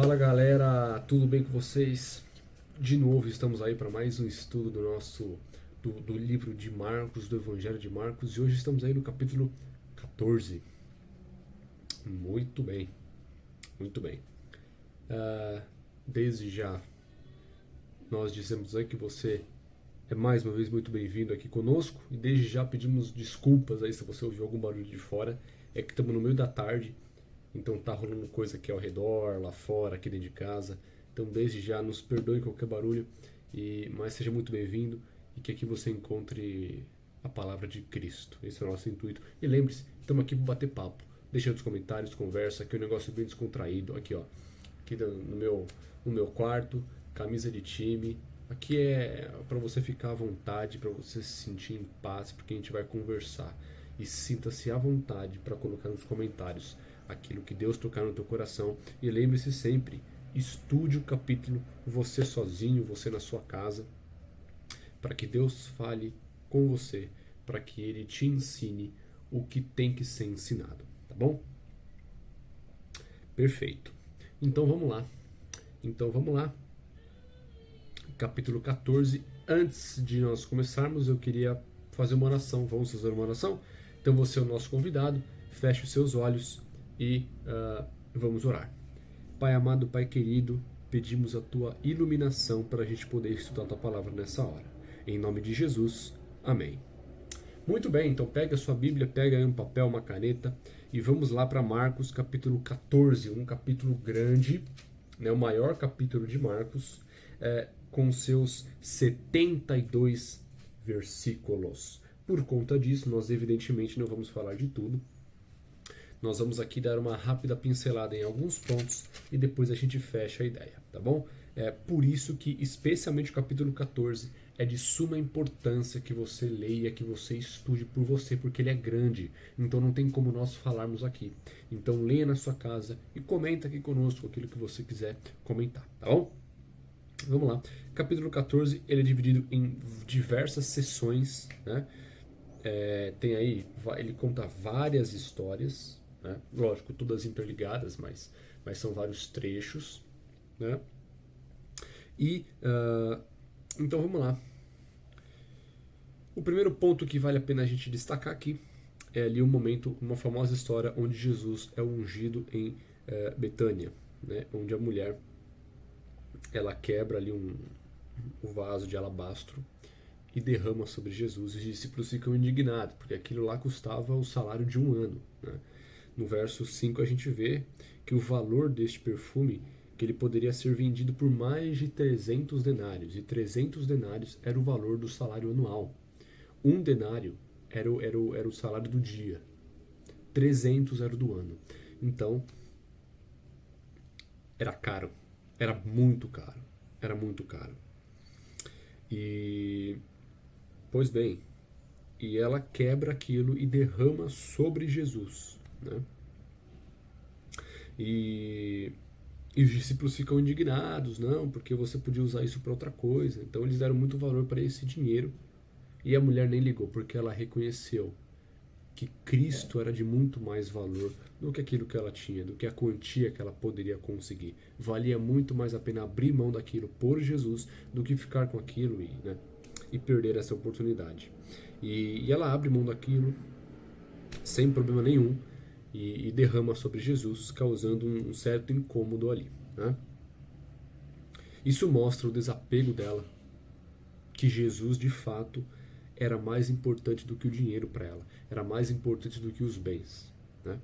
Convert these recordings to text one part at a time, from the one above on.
Fala galera, tudo bem com vocês? De novo estamos aí para mais um estudo do livro de Marcos, do Evangelho de Marcos, e hoje estamos aí no capítulo 14. Muito bem, muito bem. Desde já nós dissemos aí que você é mais uma vez muito bem-vindo aqui conosco, e desde já pedimos desculpas aí se você ouviu algum barulho de fora. É que estamos no meio da tarde, então tá rolando coisa aqui ao redor, lá fora, aqui dentro de casa. Então desde já nos perdoe qualquer barulho, mas seja muito bem-vindo e que aqui você encontre a palavra de Cristo. Esse é o nosso intuito. E lembre-se, estamos aqui para bater papo. Deixa nos comentários, conversa, que é um negócio bem descontraído. Aqui ó, aqui no meu quarto, camisa de time. Aqui é para você ficar à vontade, para você se sentir em paz, porque a gente vai conversar. E sinta-se à vontade para colocar nos comentários aquilo que Deus tocar no teu coração. E lembre-se sempre, estude o capítulo, você sozinho, você na sua casa, para que Deus fale com você, para que Ele te ensine o que tem que ser ensinado, tá bom? Perfeito. Então vamos lá. Capítulo 14. Antes de nós começarmos, eu queria fazer uma oração. Vamos fazer uma oração? Então você é o nosso convidado, feche os seus olhos e vamos orar. Pai amado, Pai querido, pedimos a Tua iluminação para a gente poder estudar a Tua palavra nessa hora. Em nome de Jesus, amém. Muito bem, então pega a sua Bíblia, pega aí um papel, uma caneta e vamos lá para Marcos capítulo 14, um capítulo grande, né, o maior capítulo de Marcos, com seus 72 versículos. Por conta disso, nós evidentemente não vamos falar de tudo. Nós vamos aqui dar uma rápida pincelada em alguns pontos e depois a gente fecha a ideia, tá bom? É por isso que, especialmente o capítulo 14, é de suma importância que você leia, que você estude por você, porque ele é grande, então não tem como nós falarmos aqui. Então leia na sua casa e comenta aqui conosco aquilo que você quiser comentar, tá bom? Vamos lá. Capítulo 14, ele é dividido em diversas sessões, né? Tem aí, ele conta várias histórias, né? Lógico, todas interligadas, mas são vários trechos, né? E então vamos lá. O primeiro ponto que vale a pena a gente destacar aqui é ali um momento, uma famosa história onde Jesus é ungido em Betânia, né? Onde a mulher ela quebra ali um vaso de alabastro e derrama sobre Jesus, e os discípulos ficam indignados, porque aquilo lá custava o salário de um ano, né? No verso 5 a gente vê que o valor deste perfume, que ele poderia ser vendido por mais de 300 denários, e 300 denários era o valor do salário anual. Um denário era o salário do dia, 300 era o do ano. Então, era caro, era muito caro, era muito caro. E, pois bem, e ela quebra aquilo e derrama sobre Jesus, né? E os discípulos ficam indignados, não, porque você podia usar isso para outra coisa. Então eles deram muito valor para esse dinheiro, e a mulher nem ligou, porque ela reconheceu que Cristo era de muito mais valor do que aquilo que ela tinha, do que a quantia que ela poderia conseguir. Valia muito mais a pena abrir mão daquilo por Jesus do que ficar com aquilo e perder essa oportunidade. E ela abre mão daquilo sem problema nenhum e derrama sobre Jesus, causando um certo incômodo ali, né? Isso mostra o desapego dela, que Jesus de fato era mais importante do que o dinheiro para ela, era mais importante do que os bens, né?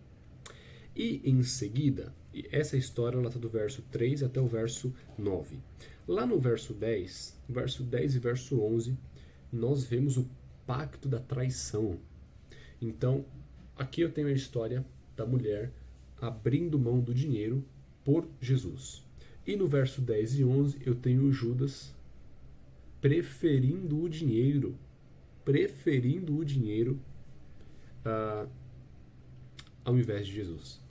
E em seguida, essa história está do verso 3 até o verso 9. Lá no verso 10 e verso 11, nós vemos o pacto da traição. Então, aqui eu tenho a história da mulher abrindo mão do dinheiro por Jesus. E no verso 10 e 11 eu tenho o Judas preferindo o dinheiro ao invés de Jesus.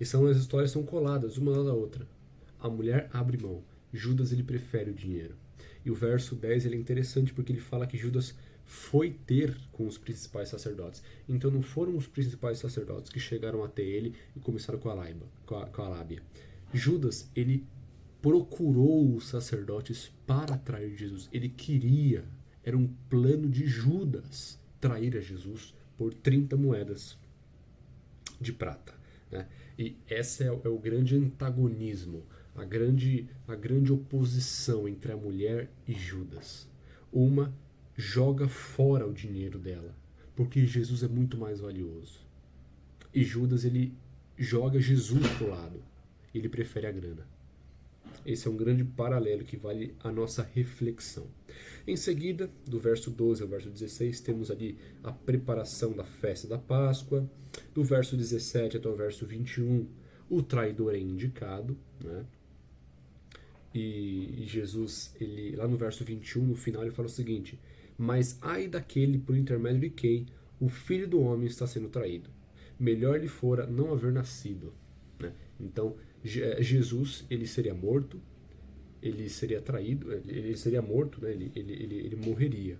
E as histórias são coladas uma da outra. A mulher abre mão, Judas ele prefere o dinheiro. E o verso 10 ele é interessante porque ele fala que Judas foi ter com os principais sacerdotes. Então não foram os principais sacerdotes que chegaram até ele e começaram com a lábia. Judas, ele procurou os sacerdotes para trair Jesus. Ele queria, era um plano de Judas trair a Jesus por 30 moedas de prata. Né? E esse é o grande antagonismo, a grande oposição entre a mulher e Judas. Uma joga fora o dinheiro dela, porque Jesus é muito mais valioso. E Judas, ele joga Jesus pro lado. Ele prefere a grana. Esse é um grande paralelo que vale a nossa reflexão. Em seguida, do verso 12 ao verso 16, temos ali a preparação da festa da Páscoa. Do verso 17 até o verso 21, o traidor é indicado, né? E Jesus, ele, lá no verso 21, no final, ele fala o seguinte: mas ai daquele por intermédio de quem o Filho do Homem está sendo traído. Melhor lhe fora não haver nascido. Né? Então, Jesus, ele seria morto, ele seria traído, ele seria morto, né? ele morreria.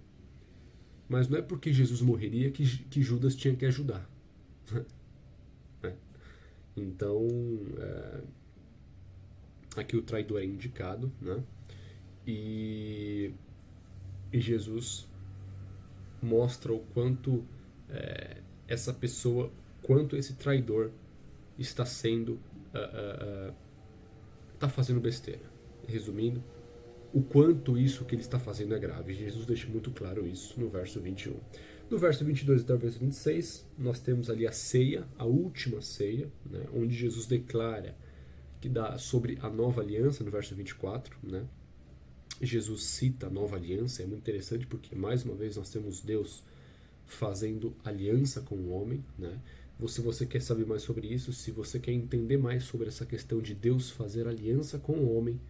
Mas não é porque Jesus morreria que Judas tinha que ajudar. Né? Então, aqui o traidor é indicado, né? E Jesus mostra o quanto essa pessoa, quanto esse traidor está sendo, está fazendo besteira. Resumindo, o quanto isso que ele está fazendo é grave. Jesus deixa muito claro isso no verso 21. No verso 22 até o verso 26, nós temos ali a ceia, a última ceia, né, onde Jesus declara que dá sobre a nova aliança, no verso 24, né? Jesus cita a nova aliança, é muito interessante porque, mais uma vez, nós temos Deus fazendo aliança com o homem, né? Se você quer saber mais sobre isso, se você quer entender mais sobre essa questão de Deus fazer aliança com o homem,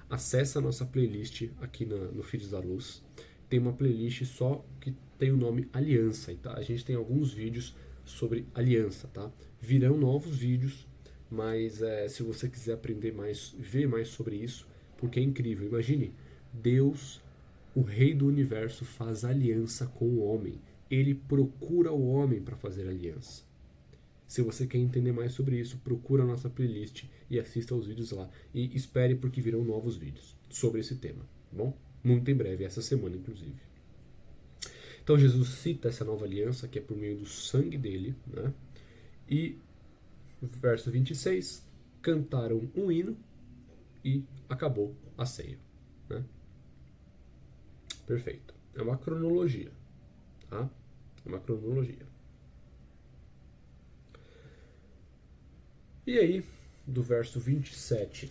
acessa a nossa playlist aqui no Filhos da Luz. Tem uma playlist só que tem o nome Aliança, tá? A gente tem alguns vídeos sobre aliança, tá? Virão novos vídeos, mas se você quiser aprender mais, ver mais sobre isso, porque é incrível. Imagine, Deus, o Rei do Universo, faz aliança com o homem. Ele procura o homem para fazer aliança. Se você quer entender mais sobre isso, procura a nossa playlist e assista aos vídeos lá. E espere porque virão novos vídeos sobre esse tema, tá bom? Muito em breve, essa semana inclusive. Então Jesus cita essa nova aliança, que é por meio do sangue dele, né? E verso 26, cantaram um hino e acabou a ceia, né? Perfeito. É uma cronologia, tá? É uma cronologia. E aí, do verso 27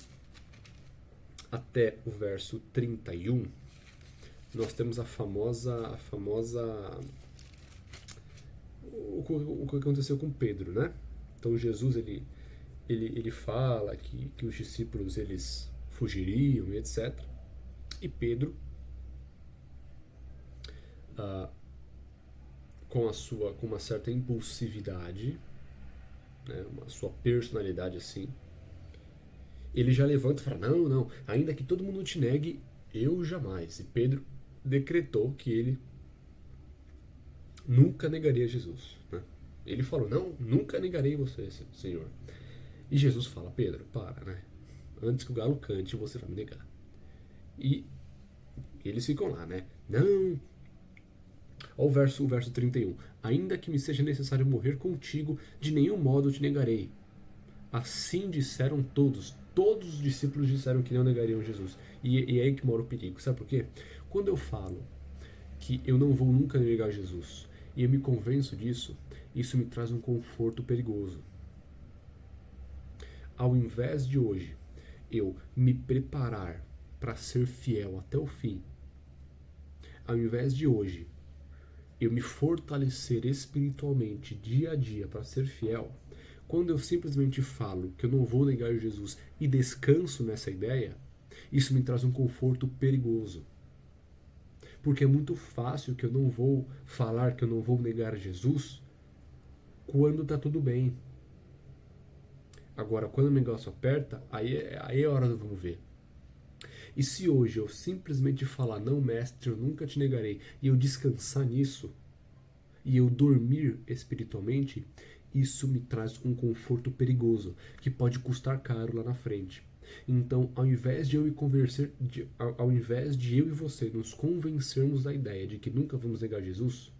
até o verso 31, nós temos a famosa o que aconteceu com Pedro, né? Então Jesus, ele fala que os discípulos, eles fugiriam e etc. E Pedro, com uma certa impulsividade, né, uma sua personalidade assim, ele já levanta e fala: não, ainda que todo mundo te negue, eu jamais. E Pedro decretou que ele nunca negaria Jesus, né? Ele falou: não, nunca negarei você, Senhor. E Jesus fala: Pedro, para, né? Antes que o galo cante, você vai me negar. E eles ficam lá, né? Não. Olha o verso 31. Ainda que me seja necessário morrer contigo, de nenhum modo te negarei. Assim disseram todos. Todos os discípulos disseram que não negariam Jesus. E é aí que mora o perigo. Sabe por quê? Quando eu falo que eu não vou nunca negar Jesus e eu me convenço disso, isso me traz um conforto perigoso. Ao invés de hoje eu me preparar para ser fiel até o fim, ao invés de hoje eu me fortalecer espiritualmente dia a dia para ser fiel, quando eu simplesmente falo que eu não vou negar Jesus e descanso nessa ideia, isso me traz um conforto perigoso. Porque é muito fácil que eu não vou falar que eu não vou negar Jesus quando está tudo bem. Agora, quando o negócio aperta, aí é a hora do vamos ver. E se hoje eu simplesmente falar: não, mestre, eu nunca te negarei, e eu descansar nisso, e eu dormir espiritualmente, isso me traz um conforto perigoso, que pode custar caro lá na frente. Então, ao invés de eu e você nos convencermos da ideia de que nunca vamos negar Jesus,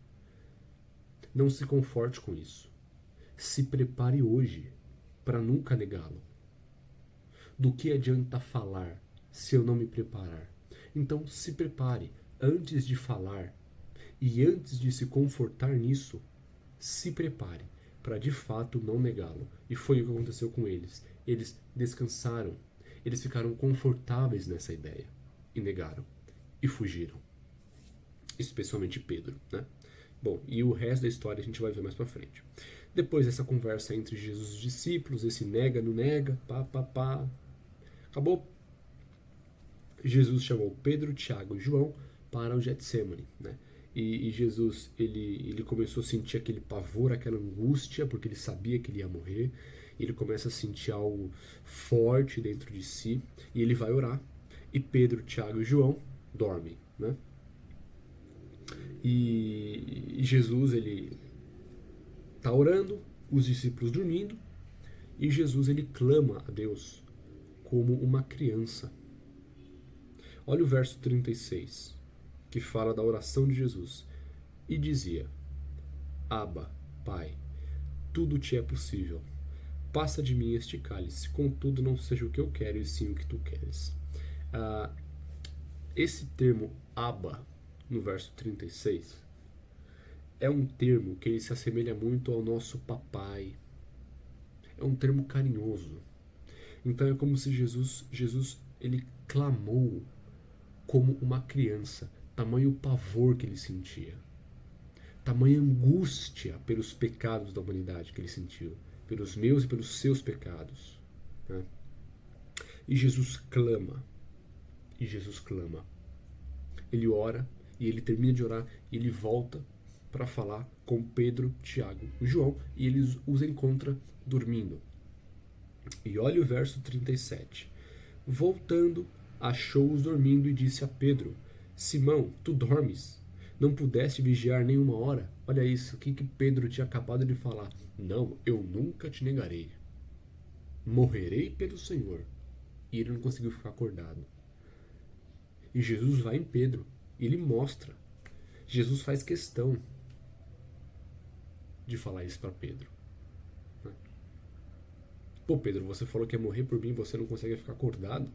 não se conforte com isso. Se prepare hoje para nunca negá-lo. Do que adianta falar se eu não me preparar? Então, se prepare antes de falar e antes de se confortar nisso, se prepare para de fato não negá-lo. E foi o que aconteceu com eles. Eles descansaram, eles ficaram confortáveis nessa ideia e negaram e fugiram. Especialmente Pedro, né? Bom, e o resto da história a gente vai ver mais pra frente. Depois dessa conversa entre Jesus e os discípulos, esse nega, não nega, pá. Acabou. Jesus chamou Pedro, Tiago e João para o Getsemane, né? E Jesus, ele começou a sentir aquele pavor, aquela angústia, porque ele sabia que ele ia morrer. Ele começa a sentir algo forte dentro de si, e ele vai orar. E Pedro, Tiago e João dormem, né? E Jesus, ele está orando, os discípulos dormindo, e Jesus, ele clama a Deus como uma criança. Olha o verso 36, que fala da oração de Jesus. E dizia: Abba, Pai, tudo te é possível. Passa de mim este cálice, contudo não seja o que eu quero, e sim o que tu queres. Esse termo Abba, no verso 36, é um termo que ele se assemelha muito ao nosso papai. É um termo carinhoso. Então é como se Jesus ele clamou como uma criança, tamanho pavor que ele sentia, tamanha angústia pelos pecados da humanidade que ele sentiu, pelos meus e pelos seus pecados, né? E Jesus clama, ele ora, e ele termina de orar, e ele volta para falar com Pedro, Tiago e João, e ele os encontra dormindo. E olha o verso 37. Voltando, achou-os dormindo e disse a Pedro: Simão, tu dormes? Não pudeste vigiar nem uma hora? Olha isso, o que Pedro tinha acabado de falar. Não, eu nunca te negarei. Morrerei pelo Senhor. E ele não conseguiu ficar acordado. E Jesus vai em Pedro, e ele mostra. Jesus faz questão de falar isso para Pedro. Pô, Pedro, você falou que ia morrer por mim, você não consegue ficar acordado?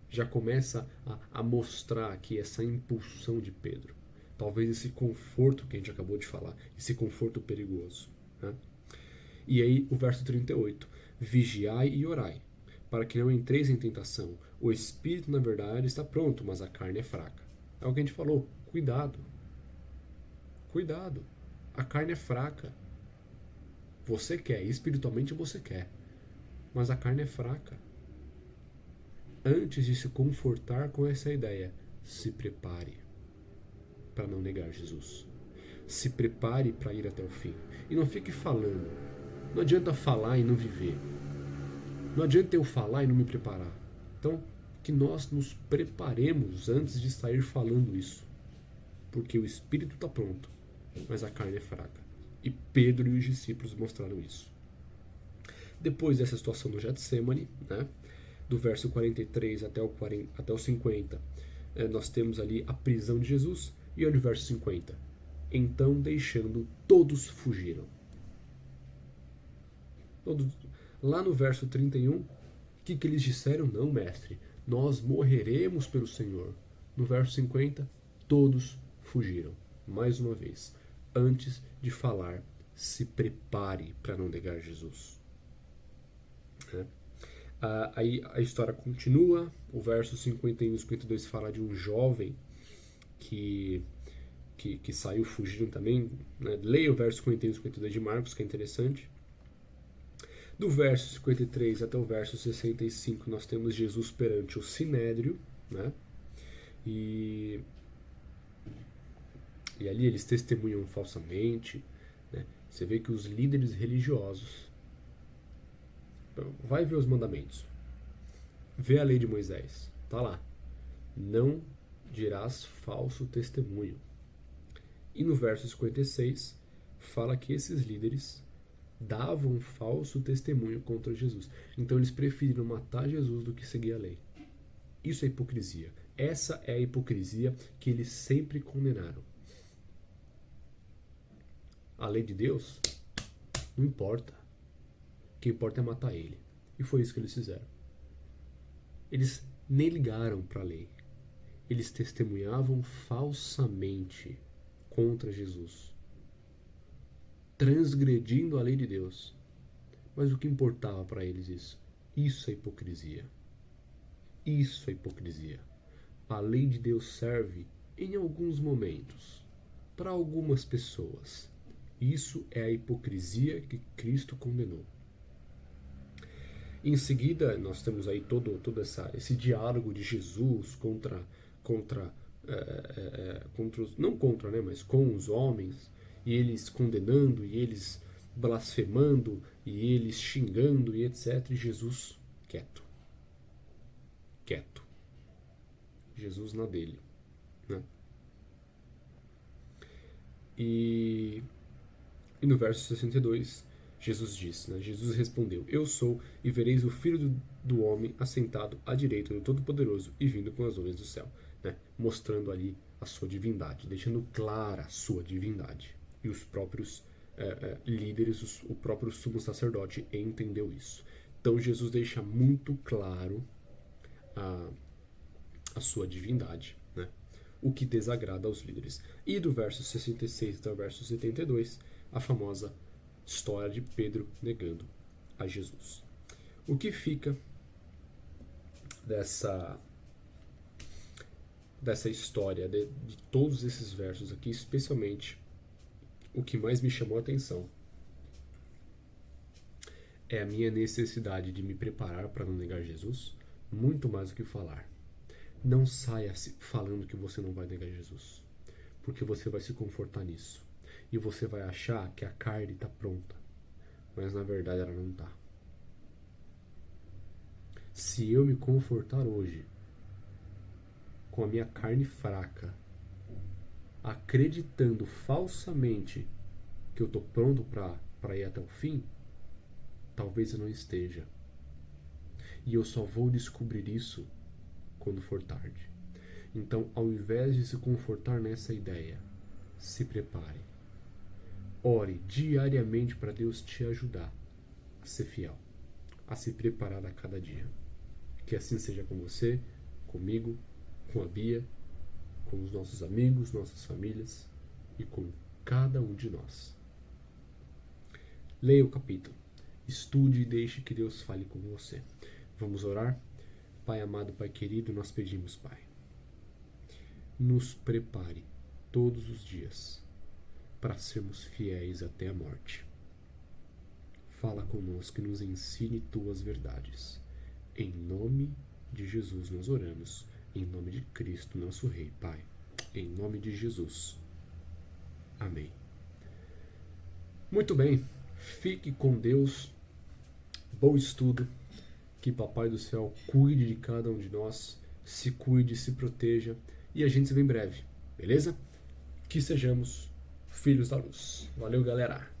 Já começa a mostrar aqui essa impulsão de Pedro. Talvez esse conforto que a gente acabou de falar, esse conforto perigoso, né? E aí o verso 38. Vigiai e orai, para que não entreis em tentação. O espírito, na verdade, está pronto, mas a carne é fraca. É o que a gente falou. Cuidado. Cuidado. A carne é fraca. Você quer, espiritualmente você quer, mas a carne é fraca. Antes de se confortar com essa ideia, se prepare para não negar Jesus. Se prepare para ir até o fim. E não fique falando. Não adianta falar e não viver. Não adianta eu falar e não me preparar. Então, que nós nos preparemos antes de sair falando isso. Porque o espírito está pronto, mas a carne é fraca. E Pedro e os discípulos mostraram isso. Depois dessa situação no Getsemane, né, do verso 43 até o 50, nós temos ali a prisão de Jesus. E olha o verso 50. Então, deixando, todos fugiram. Lá no verso 31, o que eles disseram? Não, mestre, nós morreremos pelo Senhor. No verso 50, todos fugiram. Mais uma vez, antes de falar, se prepare para não negar Jesus. Aí a história continua. O verso 51 e 52 fala de um jovem que saiu fugindo também, né? Leia o verso 51 e 52 de Marcos, que é interessante. Do verso 53 até o verso 65, nós temos Jesus perante o Sinédrio, né? E ali eles testemunham falsamente, né? Você vê que os líderes religiosos... Vai ver os mandamentos. Vê a lei de Moisés. Tá lá. Não dirás falso testemunho. E no verso 56, fala que esses líderes davam falso testemunho contra Jesus. Então eles preferiram matar Jesus do que seguir a lei. Isso é hipocrisia. Essa é a hipocrisia que eles sempre condenaram. A lei de Deus não importa. O que importa é matar ele. E foi isso que eles fizeram. Eles nem ligaram para a lei. Eles testemunhavam falsamente contra Jesus, transgredindo a lei de Deus. Mas o que importava para eles isso? Isso é hipocrisia. Isso é hipocrisia. A lei de Deus serve em alguns momentos, para algumas pessoas. Isso é a hipocrisia que Cristo condenou. Em seguida, nós temos aí todo esse diálogo de Jesus contra os, não contra, né, mas com os homens, e eles condenando, e eles blasfemando, e eles xingando, e etc. E Jesus quieto. Jesus na dele, né? E no verso 62, Jesus diz, né? Jesus respondeu: Eu sou, e vereis o Filho do Homem assentado à direita do Todo-Poderoso e vindo com as nuvens do céu, né? Mostrando ali a sua divindade, deixando clara a sua divindade. E os próprios líderes, o próprio sumo sacerdote entendeu isso. Então Jesus deixa muito claro a sua divindade, né? O que desagrada aos líderes. E do verso 66 até o verso 72, a famosa história de Pedro negando a Jesus. O que fica dessa história, de todos esses versos aqui, especialmente o que mais me chamou a atenção é a minha necessidade de me preparar para não negar Jesus, muito mais do que falar. Não saia falando que você não vai negar Jesus, porque você vai se confortar nisso. E você vai achar que a carne está pronta, mas na verdade ela não está. Se eu me confortar hoje com a minha carne fraca, acreditando falsamente que eu estou pronto para ir até o fim, talvez eu não esteja. E eu só vou descobrir isso quando for tarde. Então, ao invés de se confortar nessa ideia, se prepare. Ore diariamente para Deus te ajudar a ser fiel, a se preparar a cada dia. Que assim seja com você, comigo, com a Bia, com os nossos amigos, nossas famílias e com cada um de nós. Leia o capítulo, estude e deixe que Deus fale com você. Vamos orar? Pai amado, Pai querido, nós pedimos, Pai, nos prepare todos os dias para sermos fiéis até a morte. Fala conosco e nos ensine tuas verdades. Em nome de Jesus nós oramos, em nome de Cristo, nosso Rei, Pai. Em nome de Jesus. Amém. Muito bem, fique com Deus, bom estudo, que Papai do Céu cuide de cada um de nós, se cuide, se proteja, e a gente se vê em breve, beleza? Que sejamos filhos da luz. Valeu, galera!